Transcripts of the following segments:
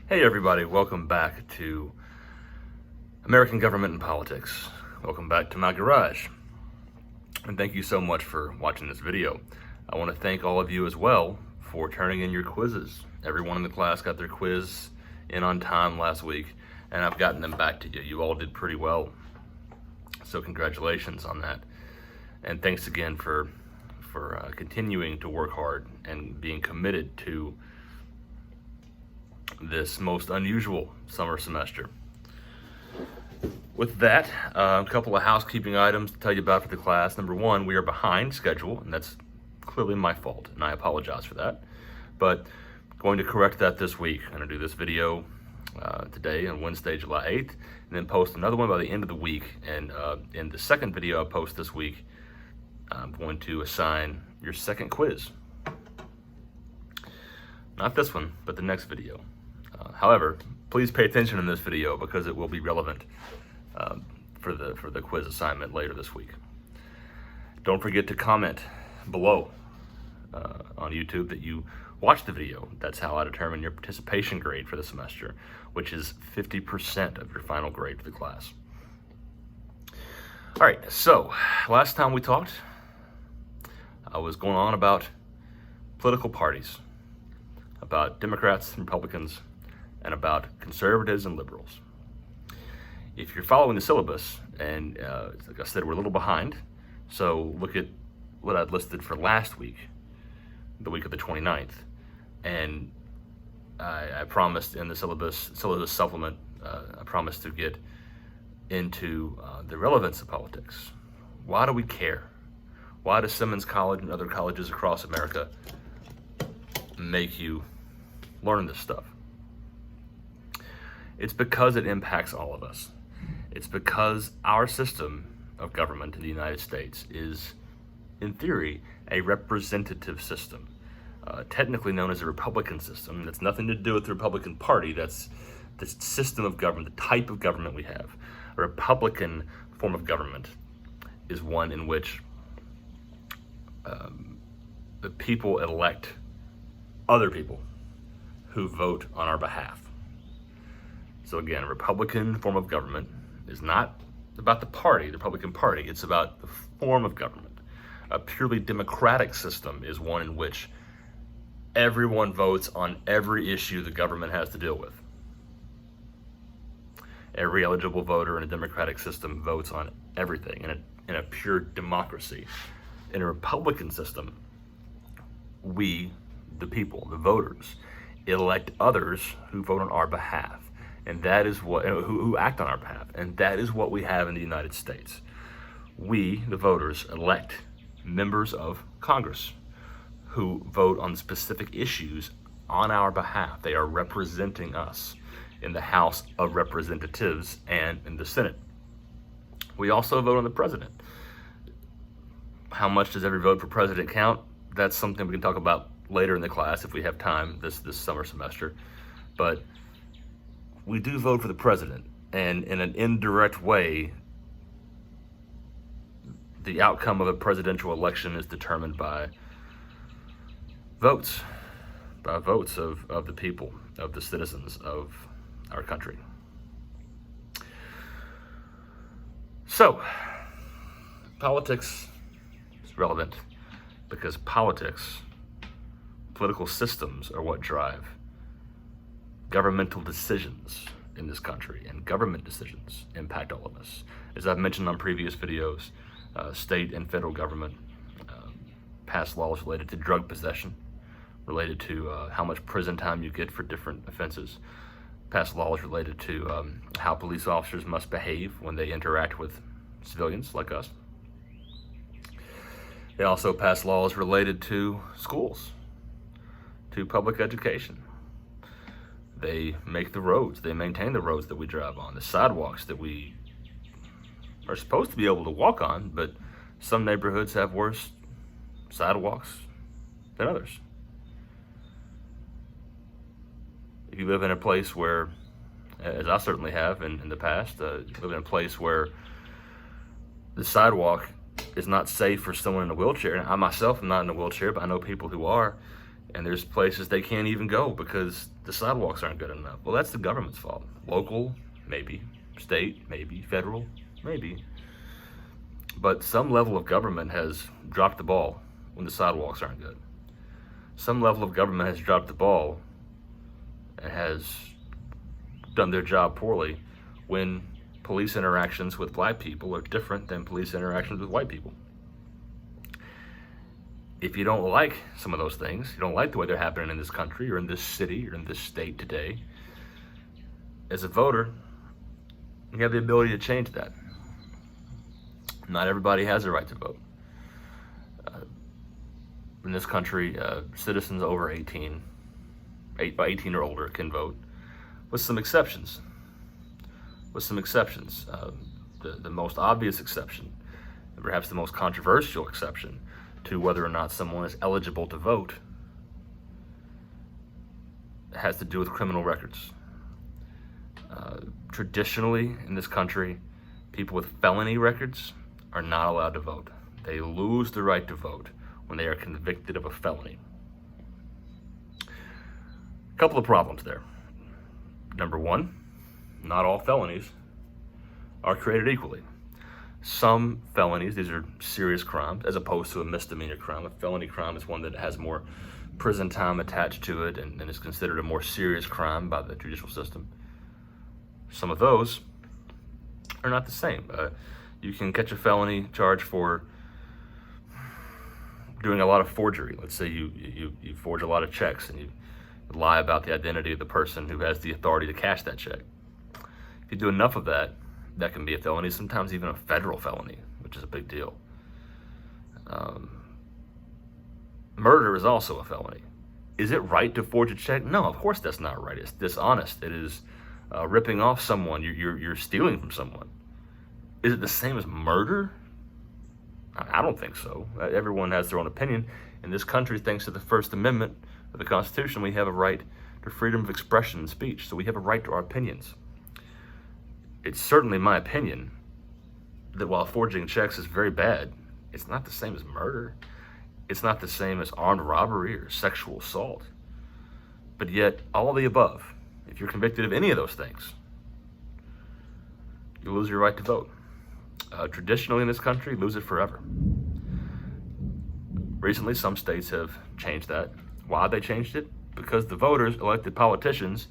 Hey everybody, welcome back to American Government and Politics. Welcome back to my garage. And thank you so much for watching this video. I want to thank all of you as well for turning in your quizzes. Everyone in the class got their quiz in on time last week, and I've gotten them back to you. You all did pretty well. So congratulations on that. And thanks again for continuing to work hard and being committed to this most unusual summer semester. With that, a couple of housekeeping items to tell you about for the class. Number one, we are behind schedule, and that's clearly my fault, and I apologize for that. But going to correct that this week. I'm going to do this video today on Wednesday, July 8th, and then post another one by the end of the week. And in the second video I post this week, I'm going to assign your second quiz. Not this one, but the next video. However, please pay attention in this video because it will be relevant for the quiz assignment later this week. Don't forget to comment below on YouTube that you watched the video. That's how I determine your participation grade for the semester, which is 50% of your final grade for the class. All right, so last time we talked, I was going on about political parties, about Democrats and Republicans, and about conservatives and liberals. If you're following the syllabus, and like I said, we're a little behind, so look at what I'd listed for last week, the week of the 29th, and I promised in the syllabus supplement, I promised to get into the relevance of politics. Why do we care? Why does Simmons College and other colleges across America make you learn this stuff? It's because it impacts all of us. It's because our system of government in the United States is, in theory, a representative system, technically known as a Republican system. That's nothing to do with the Republican Party. That's the system of government, the type of government we have. A Republican form of government is one in which the people elect other people who vote on our behalf. So again, a Republican form of government is not about the party, the Republican Party. It's about the form of government. A purely democratic system is one in which everyone votes on every issue the government has to deal with. Every eligible voter in a democratic system votes on everything in a pure democracy. In a Republican system, we, the people, the voters, elect others who vote on our behalf, and that is what who act on our behalf, and that is what we have in the United States. We, the voters, elect members of Congress who vote on specific issues on our behalf. They are representing us in the House of Representatives and in the Senate. We also vote on the president. How much does every vote for president count? That's something we can talk about later in the class if we have time this summer semester. But we do vote for the president, and in an indirect way, the outcome of a presidential election is determined by votes of the people, of the citizens of our country. So, politics is relevant because political systems are what drive governmental decisions in this country, and government decisions impact all of us. As I've mentioned on previous videos, state and federal government pass laws related to drug possession, related to how much prison time you get for different offenses, pass laws related to how police officers must behave when they interact with civilians like us. They also pass laws related to schools, to public education. They make the roads, they maintain the roads that we drive on, the sidewalks that we are supposed to be able to walk on, but some neighborhoods have worse sidewalks than others. If you live in a place where, as I certainly have in the past, you live in a place where the sidewalk is not safe for someone in a wheelchair, and I myself am not in a wheelchair, but I know people who are, And there's places they can't even go because the sidewalks aren't good enough. Well, that's the government's fault. Local, maybe. State, maybe. Federal, maybe. But some level of government has dropped the ball when the sidewalks aren't good. Some level of government has dropped the ball and has done their job poorly when police interactions with black people are different than police interactions with white people. If you don't like some of those things, you don't like the way they're happening in this country or in this city or in this state today, as a voter, you have the ability to change that. Not everybody has a right to vote. In this country, citizens over 18 or older can vote, with some exceptions. The most obvious exception, and perhaps the most controversial exception to whether or not someone is eligible to vote, has to do with criminal records. Traditionally, in this country, people with felony records are not allowed to vote. They lose the right to vote when they are convicted of a felony. A couple of problems there. Number one, not all felonies are created equally. Some felonies, these are serious crimes, as opposed to a misdemeanor crime. A felony crime is one that has more prison time attached to it and is considered a more serious crime by the judicial system. Some of those are not the same. You can catch a felony charge for doing a lot of forgery. Let's say you forge a lot of checks and you lie about the identity of the person who has the authority to cash that check. If you do enough of that, that can be a felony, sometimes even a federal felony, which is a big deal. Murder is also a felony. Is it right to forge a check? No, of course that's not right. It's dishonest. It is ripping off someone. You're stealing from someone. Is it the same as murder? I don't think so. Everyone has their own opinion. In this country, thanks to the First Amendment of the Constitution, we have a right to freedom of expression and speech. So we have a right to our opinions. It's certainly my opinion that while forging checks is very bad, it's not the same as murder. It's not the same as armed robbery or sexual assault. But yet, all of the above, if you're convicted of any of those things, you lose your right to vote. Traditionally in this country, lose it forever. Recently, some states have changed that. Why they changed it? Because the voters elected politicians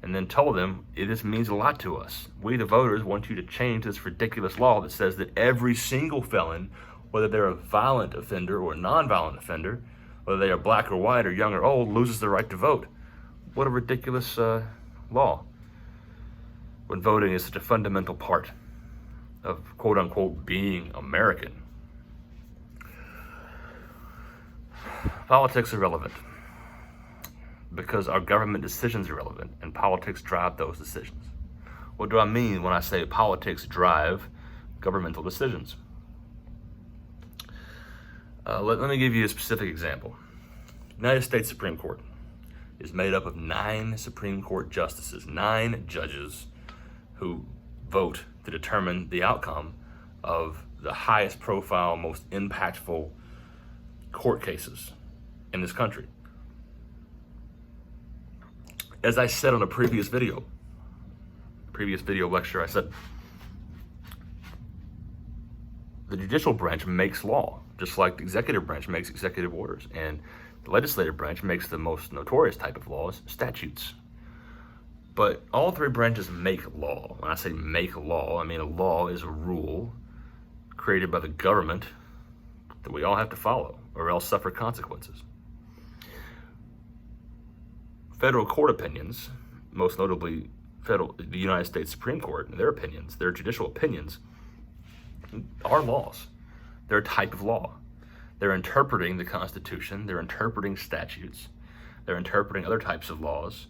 and then told them, this means a lot to us. We, the voters, want you to change this ridiculous law that says that every single felon, whether they're a violent offender or a non-violent offender, whether they are black or white or young or old, loses the right to vote. What a ridiculous law, when voting is such a fundamental part of quote-unquote being American. Politics are relevant because our government decisions are relevant and politics drive those decisions. What do I mean when I say politics drive governmental decisions? Let me give you a specific example. United States Supreme Court is made up of 9 Supreme Court justices, 9 judges who vote to determine the outcome of the highest profile, most impactful court cases in this country. As I said on a previous video lecture, I said the judicial branch makes law, just like the executive branch makes executive orders, and the legislative branch makes the most notorious type of laws, statutes. But all 3 branches make law. When I say make law, I mean a law is a rule created by the government that we all have to follow or else suffer consequences. Federal court opinions, most notably the United States Supreme Court, and their opinions, their judicial opinions, are laws. They're a type of law. They're interpreting the Constitution, they're interpreting statutes, they're interpreting other types of laws,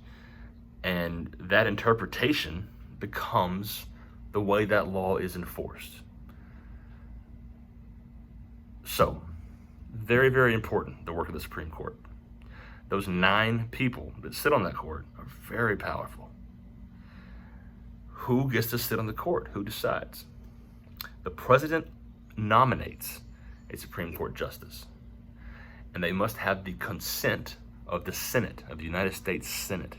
and that interpretation becomes the way that law is enforced. So, very, very important, the work of the Supreme Court. Those 9 people that sit on that court are very powerful. Who gets to sit on the court? Who decides? The president nominates a Supreme Court justice, and they must have the consent of the Senate, of the United States Senate.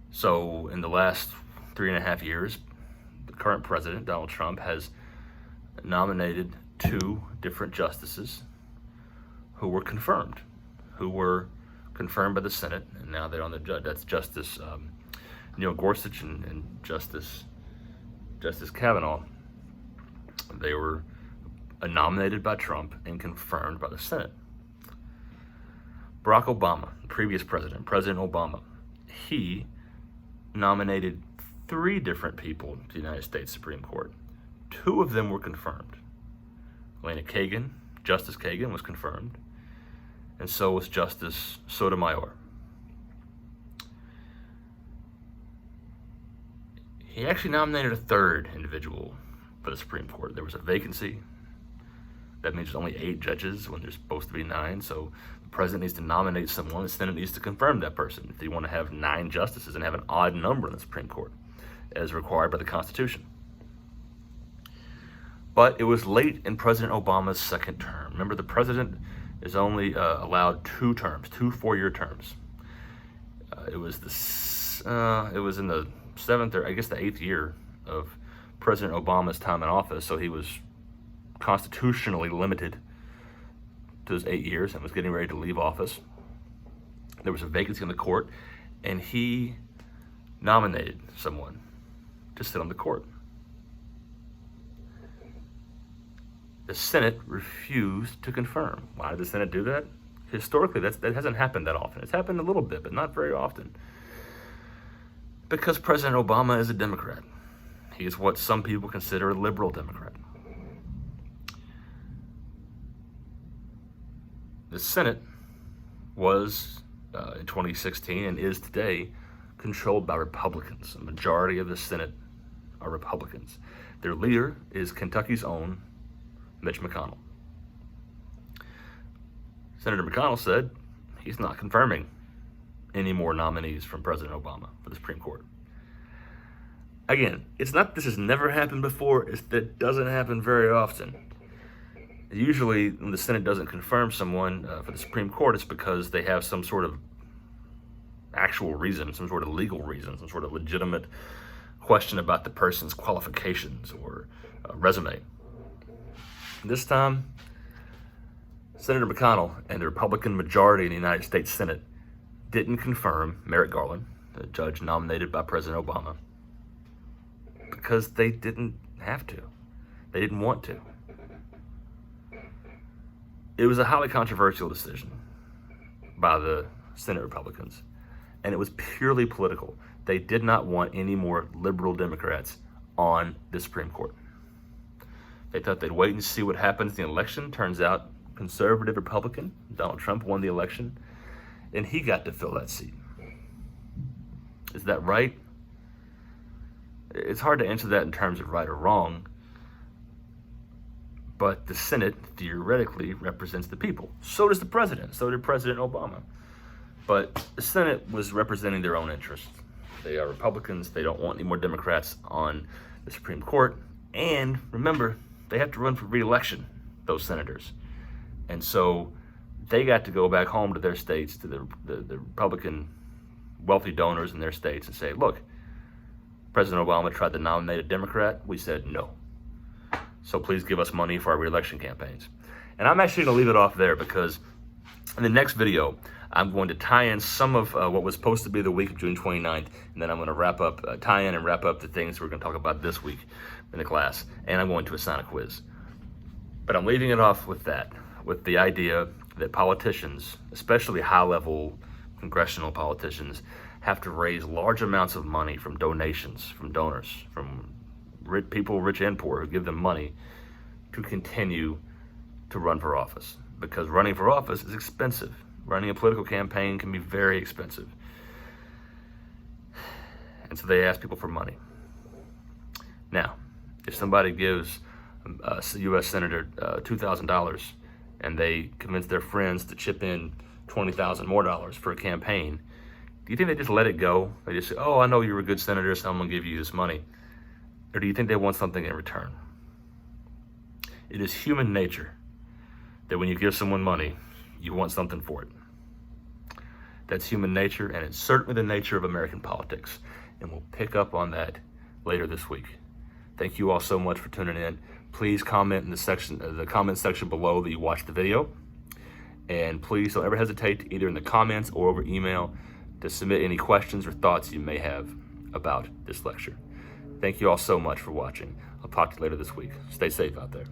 So in the last 3.5 years, the current president, Donald Trump, has nominated 2 different justices who were confirmed by the Senate, and now they're on the judge. That's Justice Neil Gorsuch and Justice Kavanaugh. They were nominated by Trump and confirmed by the Senate. Barack Obama, the previous president, President Obama, he nominated 3 different people to the United States Supreme Court. 2 of them were confirmed. Justice Kagan was confirmed, and so was Justice Sotomayor. He actually nominated a 3rd individual for the Supreme Court. There was a vacancy. That means there's only 8 judges when there's supposed to be 9. So the president needs to nominate someone. The Senate needs to confirm that person if they want to have 9 justices and have an odd number in the Supreme Court, as required by the Constitution. But it was late in President Obama's 2nd term. Remember, the president is only allowed 2 terms, 2 4-year terms. It was in the 7th, or I guess the 8th year of President Obama's time in office, so he was constitutionally limited to those 8 years and was getting ready to leave office. There was a vacancy in the court, and he nominated someone to sit on the court. The Senate refused to confirm. Why did the Senate do that? Historically, that hasn't happened that often. It's happened a little bit, but not very often. Because President Obama is a Democrat. He is what some people consider a liberal Democrat. The Senate was, in 2016 and is today, controlled by Republicans. A majority of the Senate are Republicans. Their leader is Kentucky's own Mitch McConnell. Senator McConnell said he's not confirming any more nominees from President Obama for the Supreme Court. Again, it's not this has never happened before, it's that it doesn't happen very often. Usually, when the Senate doesn't confirm someone for the Supreme Court, it's because they have some sort of actual reason, some sort of legal reason, some sort of legitimate question about the person's qualifications or resume. This time, Senator McConnell and the Republican majority in the United States Senate didn't confirm Merrick Garland, the judge nominated by President Obama, because they didn't have to. They didn't want to. It was a highly controversial decision by the Senate Republicans, and it was purely political. They did not want any more liberal Democrats on the Supreme Court. They thought they'd wait and see what happens in the election. Turns out, conservative Republican Donald Trump won the election, and he got to fill that seat. Is that right? It's hard to answer that in terms of right or wrong, but the Senate theoretically represents the people. So does the president. So did President Obama. But the Senate was representing their own interests. They are Republicans. They don't want any more Democrats on the Supreme Court. And remember, they have to run for re-election, those senators. And so they got to go back home to their states, to the Republican wealthy donors in their states and say, look, President Obama tried to nominate a Democrat. We said no. So please give us money for our re-election campaigns. And I'm actually going to leave it off there because in the next video, I'm going to tie in some of what was supposed to be the week of June 29th, and then I'm going to tie in and wrap up the things we're going to talk about this week in the class, and I'm going to assign a quiz. But I'm leaving it off with that, with the idea that politicians, especially high-level congressional politicians, have to raise large amounts of money from donations, from donors, from people, rich and poor, who give them money to continue to run for office. Because running for office is expensive. Running a political campaign can be very expensive. And so they ask people for money. Now, if somebody gives a U.S. Senator $2,000 and they convince their friends to chip in $20,000 more for a campaign, do you think they just let it go? They just say, oh, I know you're a good senator, so I'm going to give you this money. Or do you think they want something in return? It is human nature that when you give someone money, you want something for it. That's human nature, and it's certainly the nature of American politics. And we'll pick up on that later this week. Thank you all so much for tuning in. Please comment in the comment section below that you watched the video. And please don't ever hesitate, either in the comments or over email, to submit any questions or thoughts you may have about this lecture. Thank you all so much for watching. I'll talk to you later this week. Stay safe out there.